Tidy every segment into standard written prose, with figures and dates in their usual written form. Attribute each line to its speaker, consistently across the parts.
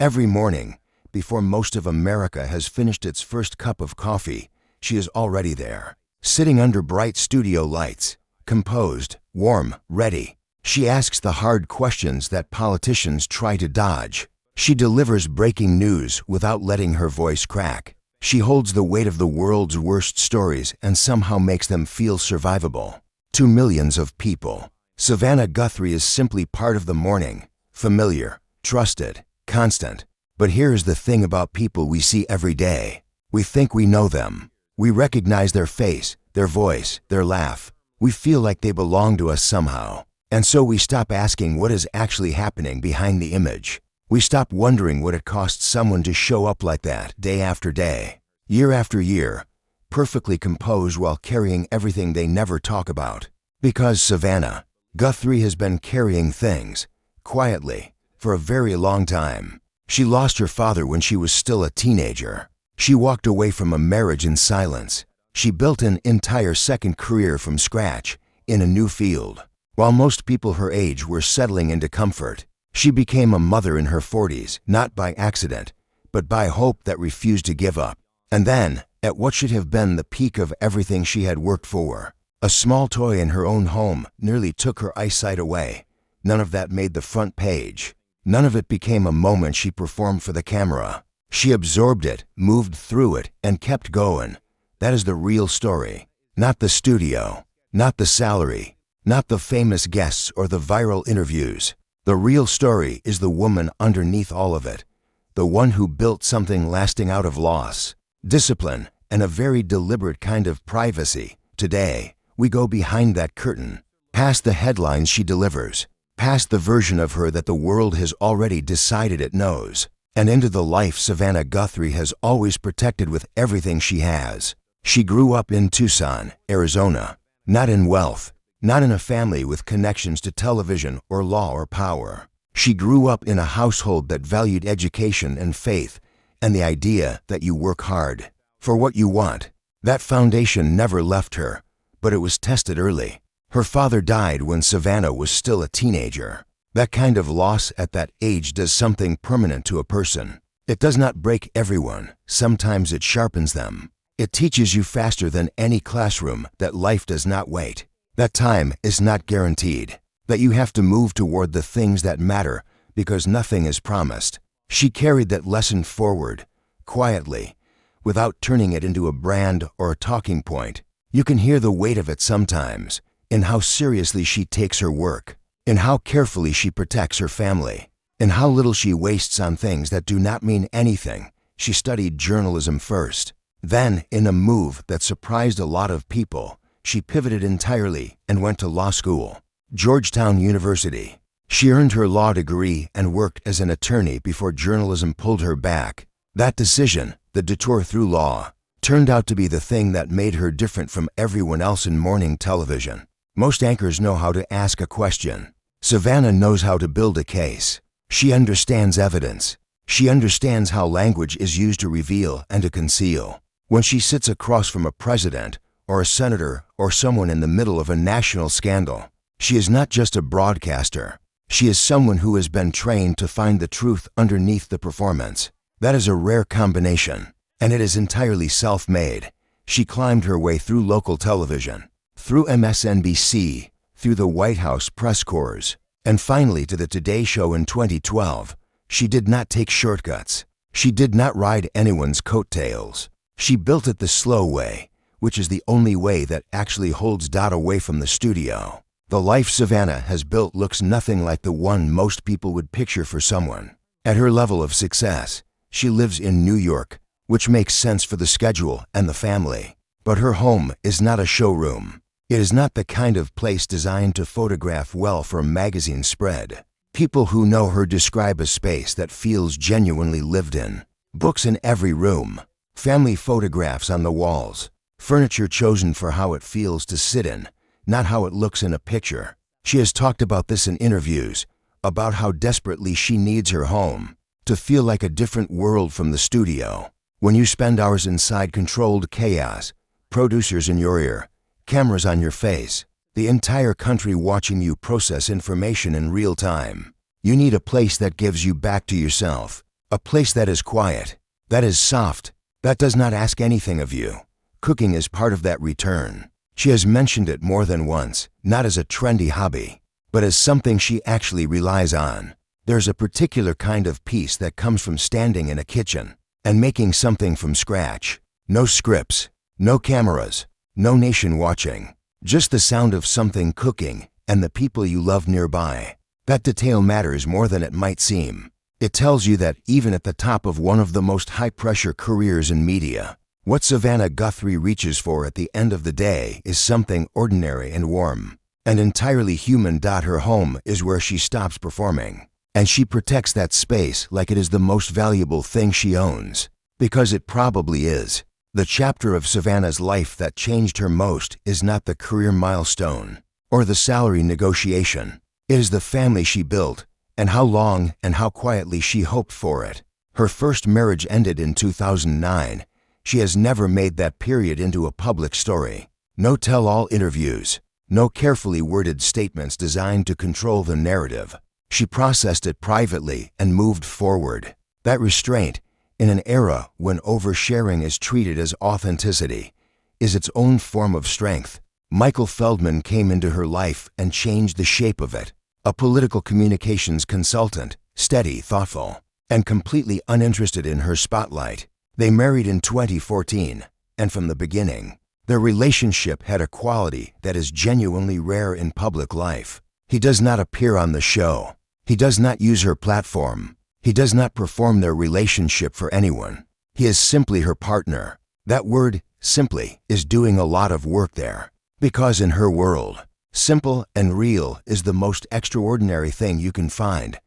Speaker 1: Every morning, before most of America has finished its first cup of coffee, she is already there, sitting under bright studio lights, composed, warm, ready. She asks the hard questions that politicians try to dodge. She delivers breaking news without letting her voice crack. She holds the weight of the world's worst stories and somehow makes them feel survivable. To millions of people, Savannah Guthrie is simply part of the morning, familiar, trusted, constant. But here's the thing about people we see every day. We think we know them. We recognize their face, their voice, their laugh. We feel like they belong to us somehow. And so we stop asking what is actually happening behind the image. We stop wondering what it costs someone to show up like that day after day, year after year, perfectly composed while carrying everything they never talk about. Because Savannah Guthrie has been carrying things, quietly, for a very long time. She lost her father when she was still a teenager. She walked away from a marriage in silence. She built an entire second career from scratch, in a new field. While most people her age were settling into comfort, she became a mother in her 40s, not by accident, but by hope that refused to give up. And then, at what should have been the peak of everything she had worked for, a small toy in her own home nearly took her eyesight away. None of that made the front page. None of it became a moment she performed for the camera. She absorbed it, moved through it, and kept going. That is the real story. Not the studio, not the salary, not the famous guests or the viral interviews. The real story is the woman underneath all of it, the one who built something lasting out of loss, discipline, and a very deliberate kind of privacy. Today, we go behind that curtain, past the headlines she delivers, past the version of her that the world has already decided it knows, and into the life Savannah Guthrie has always protected with everything she has. She grew up in Tucson, Arizona, not in wealth, not in a family with connections to television or law or power. She grew up in a household that valued education and faith and the idea that you work hard for what you want. That foundation never left her, but it was tested early. Her father died when Savannah was still a teenager. That kind of loss at that age does something permanent to a person. It does not break everyone. Sometimes it sharpens them. It teaches you faster than any classroom that life does not wait. That time is not guaranteed, that you have to move toward the things that matter because nothing is promised. She carried that lesson forward, quietly, without turning it into a brand or a talking point. You can hear the weight of it sometimes, in how seriously she takes her work, in how carefully she protects her family, in how little she wastes on things that do not mean anything. She studied journalism first. Then, in a move that surprised a lot of people, she pivoted entirely and went to law school, Georgetown University. She earned her law degree and worked as an attorney before journalism pulled her back. That decision, the detour through law, turned out to be the thing that made her different from everyone else in morning television. Most anchors know how to ask a question. Savannah knows how to build a case. She understands evidence. She understands how language is used to reveal and to conceal. When she sits across from a president, or a senator, or someone in the middle of a national scandal, she is not just a broadcaster. She is someone who has been trained to find the truth underneath the performance. That is a rare combination, and it is entirely self-made. She climbed her way through local television, through MSNBC, through the White House press corps, and finally to the Today Show in 2012. She did not take shortcuts. She did not ride anyone's coattails. She built it the slow way, which is the only way that actually holds Dot away from the studio. The life Savannah has built looks nothing like the one most people would picture for someone. At her level of success, she lives in New York, which makes sense for the schedule and the family. But her home is not a showroom. It is not the kind of place designed to photograph well for a magazine spread. People who know her describe a space that feels genuinely lived in. Books in every room, family photographs on the walls, furniture chosen for how it feels to sit in, not how it looks in a picture. She has talked about this in interviews, about how desperately she needs her home to feel like a different world from the studio. When you spend hours inside controlled chaos, producers in your ear, cameras on your face, the entire country watching you process information in real time, you need a place that gives you back to yourself, A place that is quiet, that is soft, that does not ask anything of you. Cooking is part of that return. She has mentioned it more than once, not as a trendy hobby, but as something she actually relies on. There's a particular kind of peace that comes from standing in a kitchen and making something from scratch. No scripts, no cameras, no nation watching. Just the sound of something cooking and the people you love nearby. That detail matters more than it might seem. It tells you that even at the top of one of the most high-pressure careers in media, what Savannah Guthrie reaches for at the end of the day is something ordinary and warm and entirely human. Her home is where she stops performing, and she protects that space like it is the most valuable thing she owns, because it probably is. The chapter of Savannah's life that changed her most is not the career milestone or the salary negotiation. It is the family she built and how long and how quietly she hoped for it. Her first marriage ended in 2009. She has never made that period into a public story. No tell-all interviews, no carefully worded statements designed to control the narrative. She processed it privately and moved forward. That restraint, in an era when oversharing is treated as authenticity, is its own form of strength. Michael Feldman came into her life and changed the shape of it. A political communications consultant, steady, thoughtful, and completely uninterested in her spotlight. They married in 2014, and from the beginning, their relationship had a quality that is genuinely rare in public life. He does not appear on the show. He does not use her platform. He does not perform their relationship for anyone. He is simply her partner. That word, simply, is doing a lot of work there. Because in her world, simple and real is the most extraordinary thing you can find.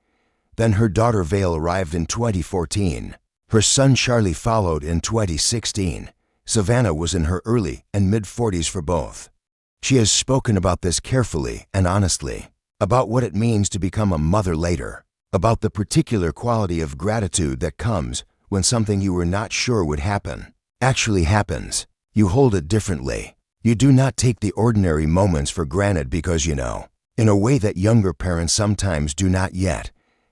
Speaker 1: Then her daughter Vale arrived in 2014. Her son Charlie followed in 2016. Savannah was in her early and mid-40s for both. She has spoken about this carefully and honestly, about what it means to become a mother later, about the particular quality of gratitude that comes when something you were not sure would happen actually happens. You hold it differently. You do not take the ordinary moments for granted because you know, in a way that younger parents sometimes do not yet,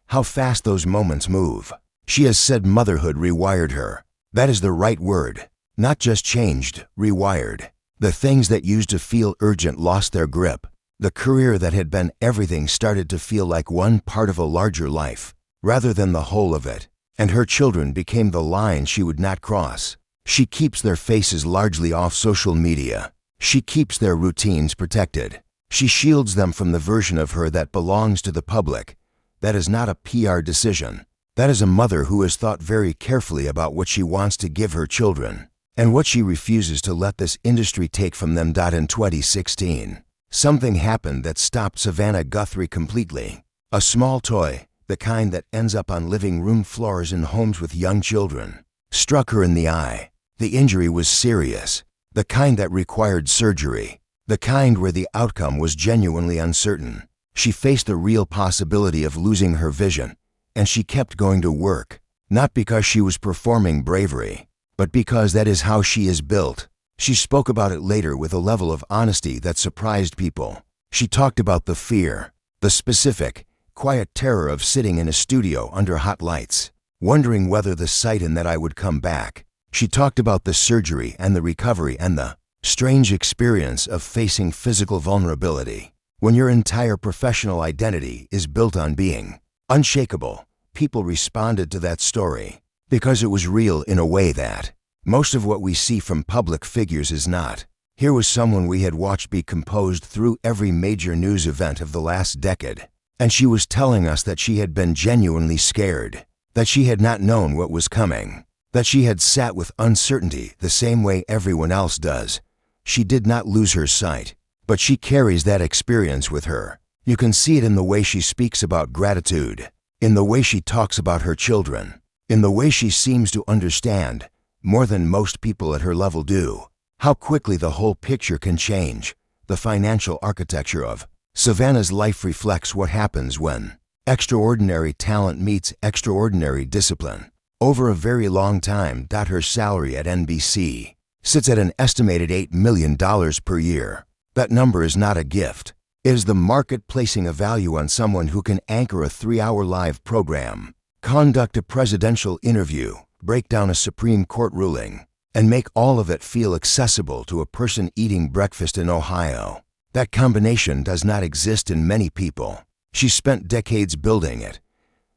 Speaker 1: how fast those moments move. She has said motherhood rewired her. That is the right word. Not just changed, rewired. The things that used to feel urgent lost their grip. The career that had been everything started to feel like one part of a larger life, rather than the whole of it. And her children became the line she would not cross. She keeps their faces largely off social media. She keeps their routines protected. She shields them from the version of her that belongs to the public. That is not a PR decision. That is a mother who has thought very carefully about what she wants to give her children and what she refuses to let this industry take from them. In 2016, something happened that stopped Savannah Guthrie completely. A small toy, the kind that ends up on living room floors in homes with young children, struck her in the eye. The injury was serious, the kind that required surgery, the kind where the outcome was genuinely uncertain. She faced the real possibility of losing her vision, and she kept going to work, not because she was performing bravery, but because that is how she is built. She spoke about it later with a level of honesty that surprised people. She talked about the fear, the specific, quiet terror of sitting in a studio under hot lights, wondering whether the sight and that I would come back. She talked about the surgery and the recovery and the strange experience of facing physical vulnerability. When your entire professional identity is built on being unshakable, people responded to that story because it was real in a way that most of what we see from public figures is not. Here was someone we had watched be composed through every major news event of the last decade, and she was telling us that she had been genuinely scared, that she had not known what was coming, that she had sat with uncertainty the same way everyone else does. She did not lose her sight, but she carries that experience with her. You can see it in the way she speaks about gratitude, in the way she talks about her children, in the way she seems to understand, more than most people at her level do, how quickly the whole picture can change. The financial architecture of Savannah's life reflects what happens when extraordinary talent meets extraordinary discipline. Over a very long time, her salary at NBC sits at an estimated $8 million per year. That number is not a gift. It is the market placing a value on someone who can anchor a 3-hour live program, Conduct a presidential interview, break down a Supreme Court ruling, and make all of it feel accessible to a person eating breakfast in Ohio. That combination does not exist in many people. She spent decades building it.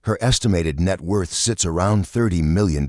Speaker 1: Her estimated net worth sits around $30 million.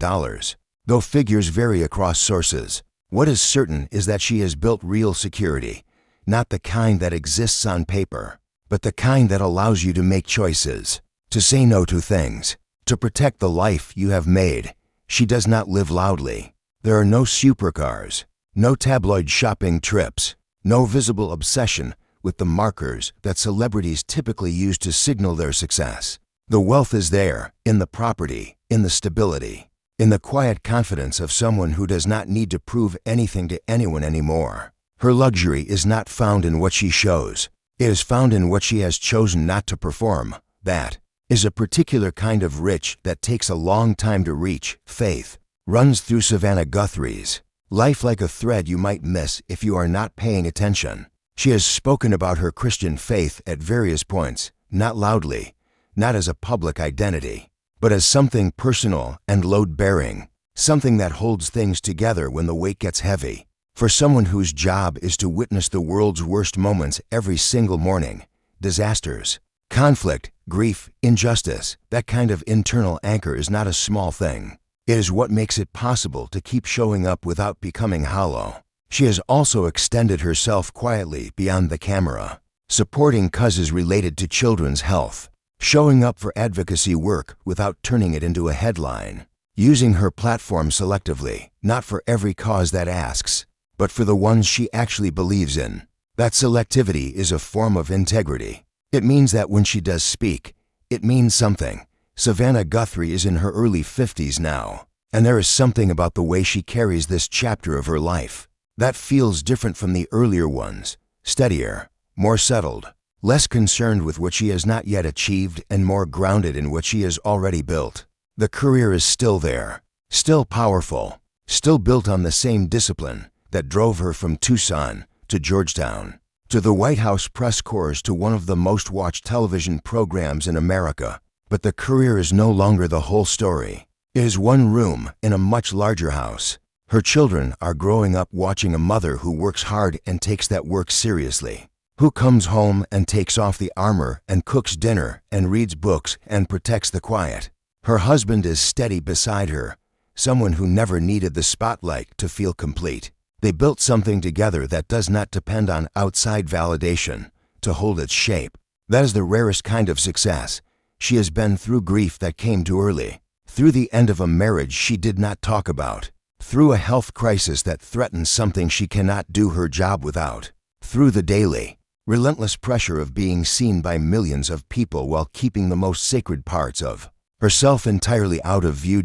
Speaker 1: Though figures vary across sources, what is certain is that she has built real security, not the kind that exists on paper, but the kind that allows you to make choices, to say no to things, to protect the life you have made. She does not live loudly. There are no supercars, no tabloid shopping trips, no visible obsession with the markers that celebrities typically use to signal their success. The wealth is there, in the property, in the stability, in the quiet confidence of someone who does not need to prove anything to anyone anymore. Her luxury is not found in what she shows. It is found in what she has chosen not to perform. That is a particular kind of rich that takes a long time to reach. Faith runs through Savannah Guthrie's life like a thread you might miss if you are not paying attention. She has spoken about her Christian faith at various points, not loudly, not as a public identity, but as something personal and load-bearing, something that holds things together when the weight gets heavy. For someone whose job is to witness the world's worst moments every single morning, disasters, conflict, grief, injustice, that kind of internal anchor is not a small thing. It is what makes it possible to keep showing up without becoming hollow. She has also extended herself quietly beyond the camera, supporting causes related to children's health, showing up for advocacy work without turning it into a headline, using her platform selectively, not for every cause that asks, but for the ones she actually believes in. That selectivity is a form of integrity. It means that when she does speak, it means something. Savannah Guthrie is in her early 50s now, and there is something about the way she carries this chapter of her life that feels different from the earlier ones, steadier, more settled, less concerned with what she has not yet achieved and more grounded in what she has already built. The career is still there, still powerful, still built on the same discipline that drove her from Tucson to Georgetown, to the White House press corps, to one of the most watched television programs in America. But the career is no longer the whole story. It is one room in a much larger house. Her children are growing up watching a mother who works hard and takes that work seriously, who comes home and takes off the armor and cooks dinner and reads books and protects the quiet. Her husband is steady beside her, someone who never needed the spotlight to feel complete. They built something together that does not depend on outside validation to hold its shape. That is the rarest kind of success. She has been through grief that came too early, through the end of a marriage she did not talk about, through a health crisis that threatens something she cannot do her job without, through the daily, relentless pressure of being seen by millions of people while keeping the most sacred parts of herself entirely out of view.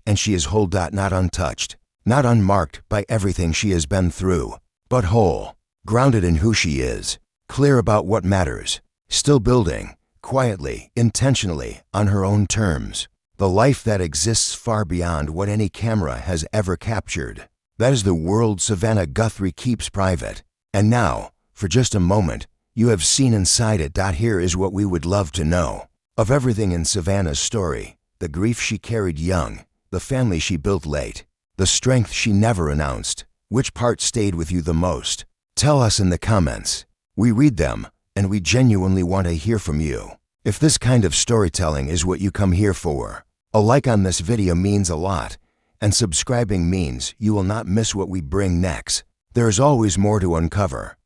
Speaker 1: And she is whole. Not untouched, not unmarked by everything she has been through, but whole, grounded in who she is, clear about what matters, still building, quietly, intentionally, on her own terms, the life that exists far beyond what any camera has ever captured. That is the world Savannah Guthrie keeps private. And now, for just a moment, you have seen inside it. Here is what we would love to know. Of everything in Savannah's story, the grief she carried young, the family she built late, the strength she never announced, which part stayed with you the most? Tell us in the comments. We read them, and we genuinely want to hear from you. If this kind of storytelling is what you come here for, a like on this video means a lot, and subscribing means you will not miss what we bring next. There is always more to uncover.